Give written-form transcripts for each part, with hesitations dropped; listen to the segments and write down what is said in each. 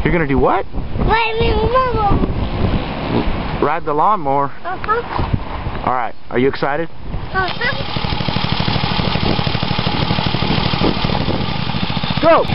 You're gonna do what? Ride the lawnmower. All right. Are you excited? Go!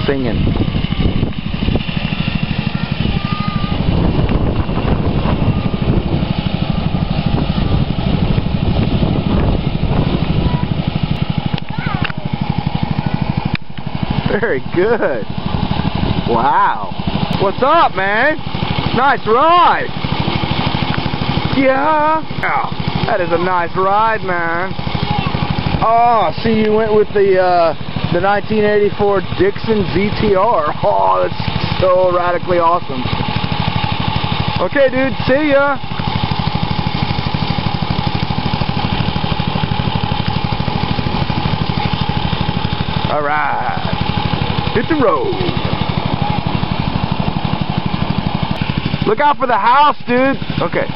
Singing. Very good. Wow. What's up, man? Nice ride. Yeah. Oh, that is a nice ride, man. Oh, see, you went with the 1984 Dixon ZTR. Oh, that's so radically awesome. Okay, dude, see ya. All right. Hit the road. Look out for the house, dude. Okay.